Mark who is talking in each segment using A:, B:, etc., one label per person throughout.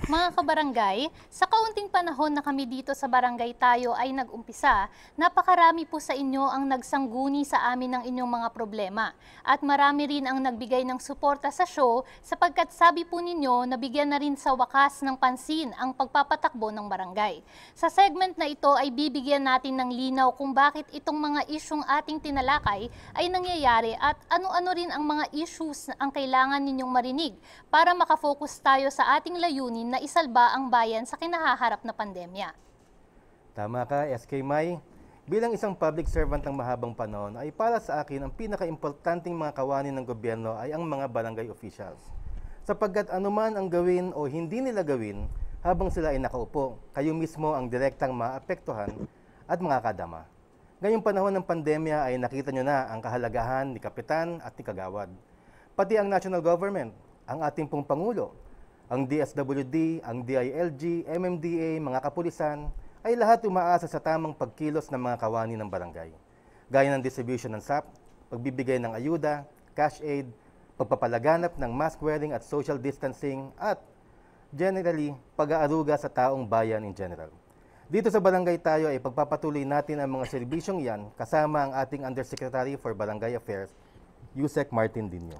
A: Mga kabarangay, sa kaunting panahon na kami dito sa Barangay Tayo ay nag-umpisa, napakarami po sa inyo ang nagsangguni sa amin ng inyong mga problema. At marami rin ang nagbigay ng suporta sa show sapagkat sabi po ninyo nabigyan na rin sa wakas ng pansin ang pagpapatakbo ng barangay. Sa segment na ito ay bibigyan natin ng linaw kung bakit itong mga isyung ating tinalakay ay nangyayari at ano-ano rin ang mga issues na ang kailangan ninyong marinig para makafocus tayo sa ating layunin na isalba ang bayan sa kinahaharap na pandemya.
B: Tama ka, SK Mai. Bilang isang public servant ng mahabang panahon, ay para sa akin ang pinaka-importanting mga kawani ng gobyerno ay ang mga barangay officials. Sapagkat anuman ang gawin o hindi nila gawin habang sila ay nakaupo, kayo mismo ang direktang maapektuhan at makakadama. Ngayong panahon ng pandemya ay nakita nyo na ang kahalagahan ni Kapitan at ni Kagawad. Pati ang national government, ang ating pong Pangulo, ang DSWD, ang DILG, MMDA, mga kapulisan, ay lahat umaasa sa tamang pagkilos ng mga kawani ng barangay. Gaya ng distribution ng SAP, pagbibigay ng ayuda, cash aid, pagpapalaganap ng mask wearing at social distancing, at generally, pag-aaruga sa taong bayan in general. Dito sa Barangay Tayo ay pagpapatuloy natin ang mga serbisyong yan kasama ang ating Undersecretary for Barangay Affairs, Yusek Martin Dinyo.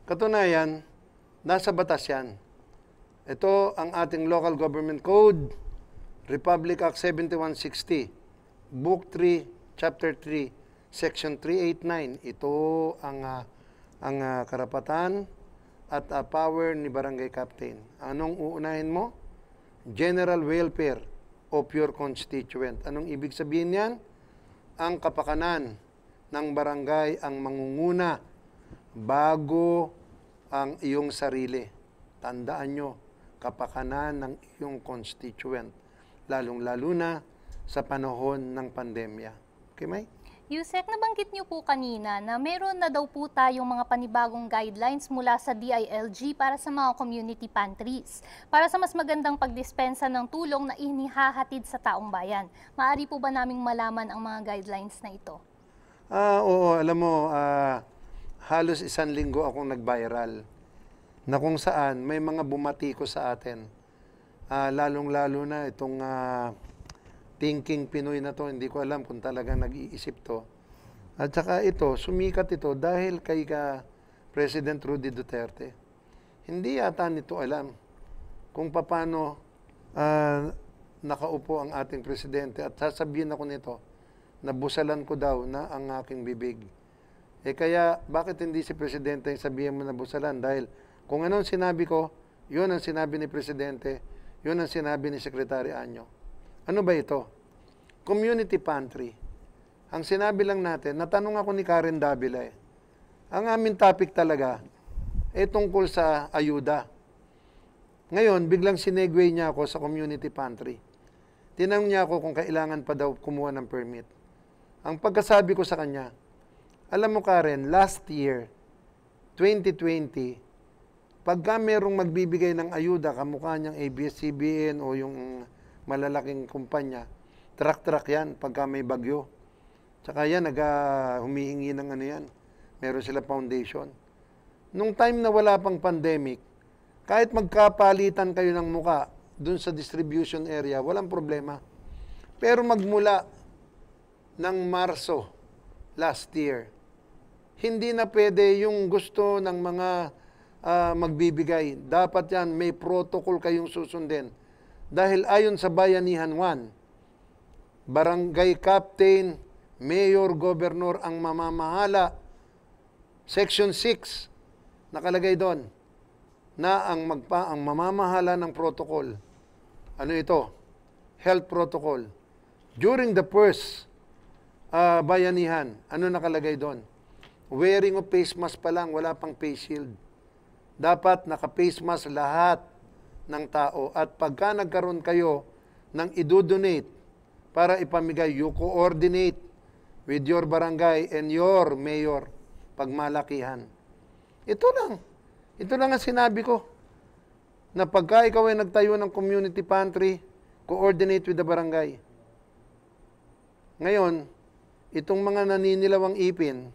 C: Katunayan, nasa batas yan. Ito ang ating Local Government Code, Republic Act 7160, Book 3, Chapter 3, Section 389. Ito ang karapatan at power ni Barangay Captain. Anong uunahin mo? General welfare of your constituent. Anong ibig sabihin yan? Ang kapakanan ng barangay ang mangunguna bago ang iyong sarili. Tandaan nyo, kapakanan ng iyong constituent, lalong-lalo na sa panahon ng pandemya. Okay, May?
A: Yusek, nabanggit niyo po kanina na meron na daw po tayong mga panibagong guidelines mula sa DILG para sa mga community pantries, para sa mas magandang pagdispensa ng tulong na inihahatid sa taong bayan. Maaari po ba naming malaman ang mga guidelines na ito?
C: Oo, alam mo, halos 1 linggo akong nag-viral na kung saan may mga bumatiko sa atin. Lalong-lalo na itong thinking Pinoy na to, hindi ko alam kung talagang nag-iisip to. At saka ito, sumikat ito dahil kay President Rudy Duterte. Hindi yata nito alam kung paano nakaupo ang ating presidente at sasabihin ako nito, nabusalan ko daw na ang aking bibig. Kaya, bakit hindi si presidente yung sabihin mo nabusalan? Dahil kung anong sinabi ko, yun ang sinabi ni Presidente, yun ang sinabi ni Secretary Anyo. Ano ba ito? Community pantry. Ang sinabi lang natin, natanong ako ni Karen Davila ang aming topic talaga ay tungkol sa ayuda. Ngayon, biglang sinegway niya ako sa community pantry. Tinanong niya ako kung kailangan pa daw kumuha ng permit. Ang pagkasabi ko sa kanya, alam mo Karen, last year, 2020, pagka merong magbibigay ng ayuda, kamukha niyang ABS-CBN o yung malalaking kumpanya, truck yan pagka may bagyo. Tsaka yan, humihingi ng ano yan. Meron sila foundation. Nung time na wala pang pandemic, kahit magkapalitan kayo ng muka dun sa distribution area, walang problema. Pero magmula ng Marso last year, hindi na pwede yung gusto ng mga magbibigay. Dapat yan, may protocol kayong susundin. Dahil ayon sa Bayanihan 1, barangay captain, mayor, gobernur ang mamamahala. Section 6, nakalagay doon, na ang mamamahala ng protocol. Ano ito? Health protocol. During the first bayanihan, ano nakalagay doon? Wearing of face mask pa lang, wala pang face shield. Dapat naka-face mask lahat ng tao. At pagka nagkaroon kayo ng idodonate para ipamigay, you coordinate with your barangay and your mayor pagmalakihan. Ito lang. Ito lang ang sinabi ko. Na pagka ikaw ay nagtayo ng community pantry, coordinate with the barangay. Ngayon, itong mga naninilawang ipin,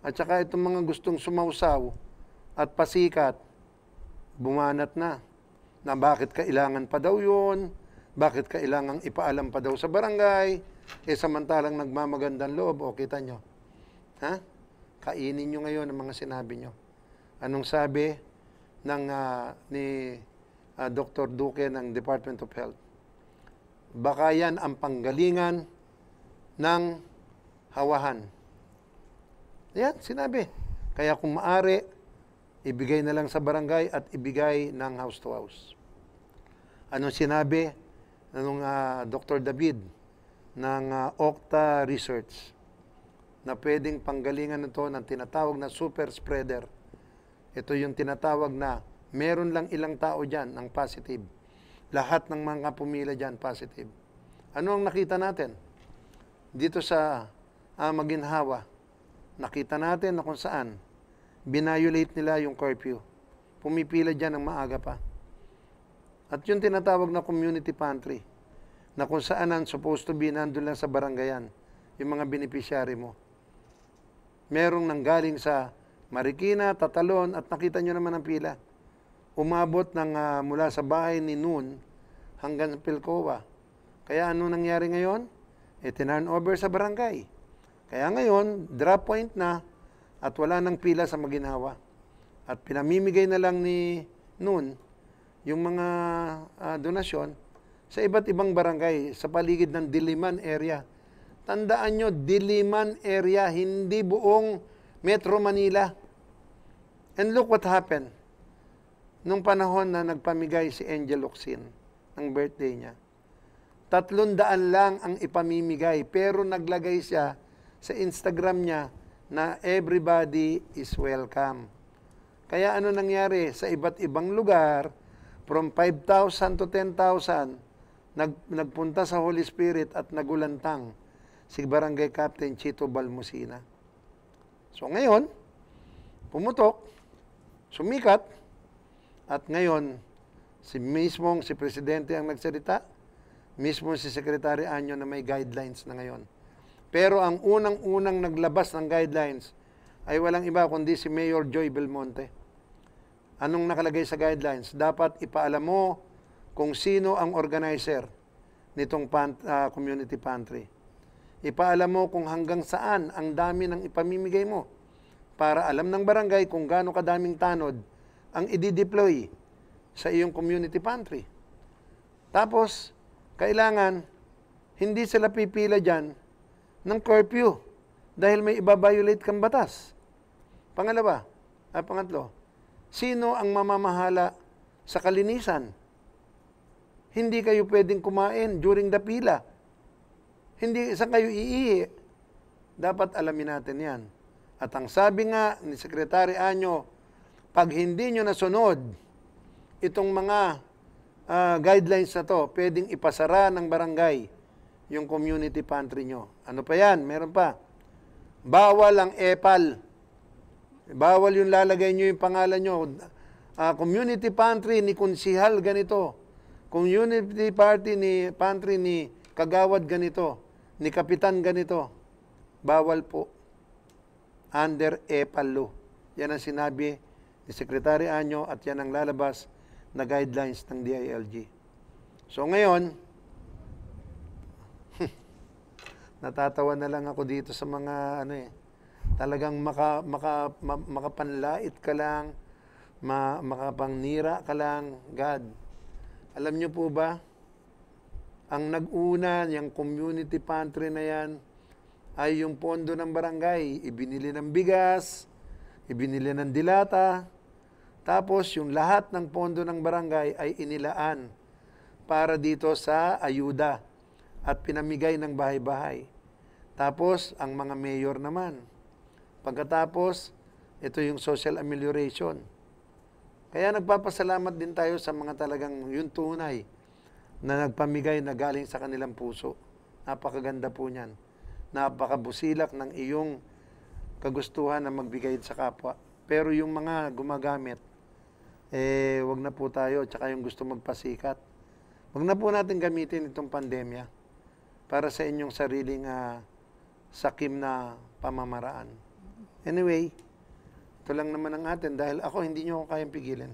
C: at saka itong mga gustong sumausaw at pasikat, bumanat na. na bakit kailangan pa daw yun, bakit kailangan ipaalam pa daw sa barangay, samantalang nagmamagandang loob, o kita nyo. Ha? Kainin nyo ngayon ang mga sinabi nyo. Anong sabi ng ni Dr. Duque ng Department of Health? Baka yan ang panggalingan ng hawahan. Yan, sinabi. Kaya kung maaari, ibigay na lang sa barangay at ibigay ng house to house. Anong sinabi ng Dr. David ng Okta Research na pwedeng panggalingan nito ng tinatawag na super spreader. Ito yung tinatawag na meron lang ilang tao dyan ang positive. Lahat ng mga pumila dyan positive. Ano ang nakita natin? Dito sa Maginhawa, nakita natin na kung saan binayolate nila yung curfew. Pumipila dyan ng maaga pa. At yung tinatawag na community pantry, na kung saan ang supposed to be nandun lang sa barangayan, yung mga beneficiary mo. Merong nanggaling sa Marikina, Tatalon, at nakita nyo naman ang pila. Umabot ng mula sa bahay ni Noon hanggang Pilcoa. Kaya ano nangyari ngayon? Tinurn over sa barangay. Kaya ngayon, drop point na at wala nang pila sa Maginhawa. At pinamimigay na lang ni Noon yung mga donasyon sa iba't ibang barangay sa paligid ng Diliman area. Tandaan nyo, Diliman area, hindi buong Metro Manila. And look what happened. Nung panahon na nagpamigay si Angel Locsin ng birthday niya, 300 lang ang ipamimigay, pero naglagay siya sa Instagram niya na everybody is welcome. Kaya ano nangyari? Sa iba't ibang lugar, from 5,000 to 10,000, nagpunta sa Holy Spirit at nagulantang si Barangay Captain Chito Balmosina. So ngayon, pumutok, sumikat, at ngayon, si Presidente ang nagsalita, mismo si Secretary Anyo na may guidelines na ngayon. Pero ang unang-unang naglabas ng guidelines ay walang iba kundi si Mayor Joy Belmonte. Anong nakalagay sa guidelines? Dapat ipaalam mo kung sino ang organizer nitong community pantry. Ipaalam mo kung hanggang saan ang dami ng ipamimigay mo para alam ng barangay kung gaano kadaming tanod ang i-deploy sa iyong community pantry. Tapos, kailangan hindi sila pipila dyan ng curfew dahil may iba-violate kang batas. Pangatlo, sino ang mamamahala sa kalinisan? Hindi kayo pwedeng kumain during the pila. Hindi, saan kayo iihi? Dapat alamin natin yan. At ang sabi nga ni Secretary Anyo, pag hindi nyo nasunod itong mga guidelines na to, pwedeng ipasara ng barangay yung community pantry nyo. Ano pa yan? Meron pa. Bawal ang EPAL. Bawal yung lalagay nyo yung pangalan nyo. Community pantry ni Konsihal ganito. Community pantry ni Kagawad ganito. Ni Kapitan ganito. Bawal po. Under EPAL law. Yan ang sinabi ni Secretary Anyo at yan ang lalabas na guidelines ng DILG. So ngayon, natatawa na lang ako dito sa mga talagang makapanlait ka lang, makapangnira ka lang, God. Alam niyo po ba, ang nag-una, yung community pantry na yan, ay yung pondo ng barangay. Ibinili ng bigas, ibinili ng dilata, tapos yung lahat ng pondo ng barangay ay inilaan para dito sa ayuda at pinamigay ng bahay-bahay. Tapos, ang mga mayor naman. Pagkatapos, ito yung social amelioration. Kaya nagpapasalamat din tayo sa mga talagang yung tunay na nagpamigay na galing sa kanilang puso. Napakaganda po niyan. Napakabusilak ng iyong kagustuhan na magbigay sa kapwa. Pero yung mga gumagamit, wag na po tayo, tsaka yung gusto magpasikat. Wag na po natin gamitin itong pandemya para sa inyong sariling sakim na pamamaraan. Anyway, ito lang naman ang atin dahil ako hindi nyo ako kayang pigilin.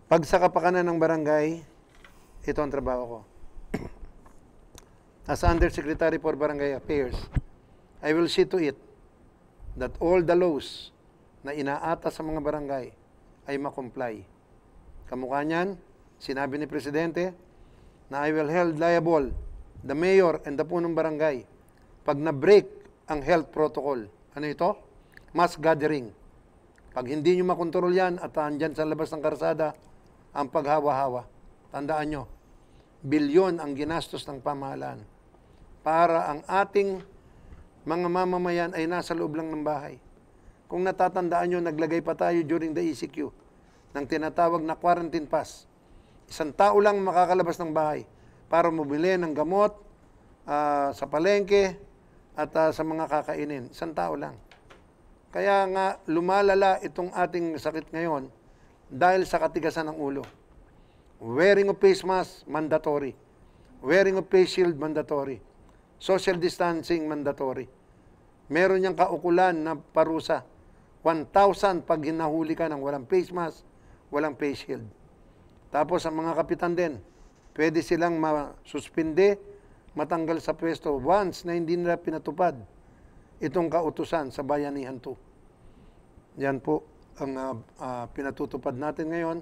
C: Pag sa kapakanan ng barangay, ito ang trabaho ko. As Undersecretary for Barangay Affairs, I will see to it that all the laws na inaata sa mga barangay ay makomply. Kamukha niyan, sinabi ni Presidente na I will hold liable the mayor and the punong barangay pag na-break ang health protocol. Ano ito? Mass gathering. Pag hindi nyo makontrol yan at andyan sa labas ng karsada, ang paghawa-hawa. Tandaan nyo, bilyon ang ginastos ng pamahalaan para ang ating mga mamamayan ay nasa loob lang ng bahay. Kung natatandaan nyo, naglagay pa tayo during the ECQ ng tinatawag na quarantine pass. Isang tao lang makakalabas ng bahay para mabili ng gamot sa palengke at sa mga kakainin. Isang tao lang. Kaya nga lumalala itong ating sakit ngayon dahil sa katigasan ng ulo. Wearing of face mask, mandatory. Wearing of face shield, mandatory. Social distancing, mandatory. Meron niyang kaukulan na parusa. 1,000 pag hinahuli ka ng walang face mask, walang face shield. Tapos ang mga kapitan din, pwede silang masuspinde, matanggal sa pwesto once na hindi nila pinatupad itong kautusan sa Bayanihan 2. Yan po ang pinatutupad natin ngayon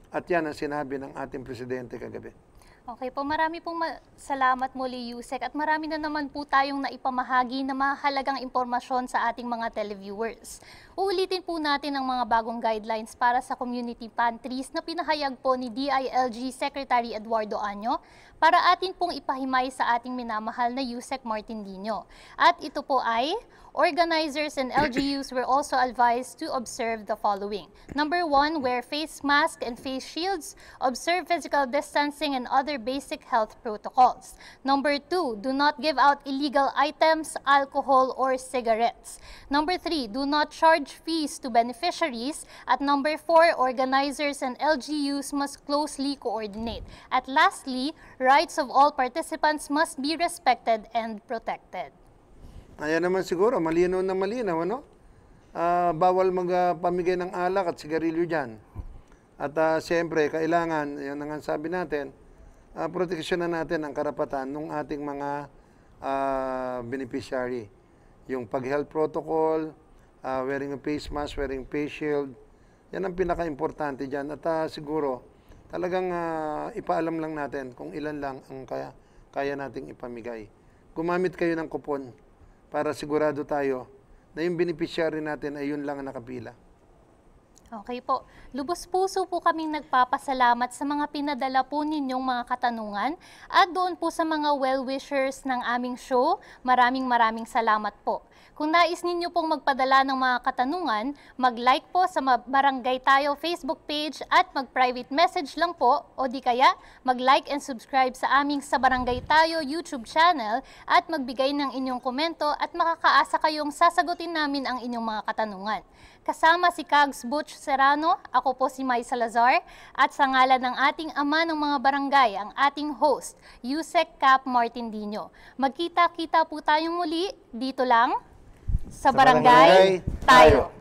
C: at yan ang sinabi ng ating Presidente kagabi.
A: Okay po, marami pong salamat muli, Yusek, at marami na naman po tayong naipamahagi na mahalagang impormasyon sa ating mga televiewers. Uulitin po natin ang mga bagong guidelines para sa community pantries na pinahayag po ni DILG Secretary Eduardo Año para atin pong ipahimay sa ating minamahal na Yusek Martin Dino. At ito po ay, organizers and LGUs were also advised to observe the following. Number 1, wear face mask and face shields, observe physical distancing and other basic health protocols. Number 2, do not give out illegal items, alcohol, or cigarettes. Number 3, do not charge fees to beneficiaries. At number 4, organizers and LGUs must closely coordinate. At lastly, rights of all participants must be respected and protected.
C: Ayan naman siguro, malinaw na malinaw, ano? Bawal magpamigay ng alak at sigarilyo dyan. At siyempre, kailangan, yan ang sabi natin, proteksyonan natin ang karapatan ng ating mga beneficiary. Yung pag-health protocol, wearing a face mask, wearing face shield, yan ang pinaka-importante dyan. At siguro, talagang ipaalam lang natin kung ilan lang ang kaya nating ipamigay. Gumamit kayo ng kupon para sigurado tayo na yung beneficiary natin ay yun lang ang nakapila.
A: Okay po. Lubos puso po kaming nagpapasalamat sa mga pinadala po ninyong mga katanungan at doon po sa mga well-wishers ng aming show. Maraming salamat po. Kung nais ninyo pong magpadala ng mga katanungan, mag-like po sa Barangay Tayo Facebook page at mag-private message lang po o di kaya mag-like and subscribe sa aming Sa Barangay Tayo YouTube channel at magbigay ng inyong komento at makakaasa kayong sasagutin namin ang inyong mga katanungan. Kasama si Kags Butch Serrano, ako po si May Salazar at sa ngalan ng ating ama ng mga barangay, ang ating host, Yusek Cap Martindino. Magkita-kita po tayong muli dito lang sa Barangay Tayo.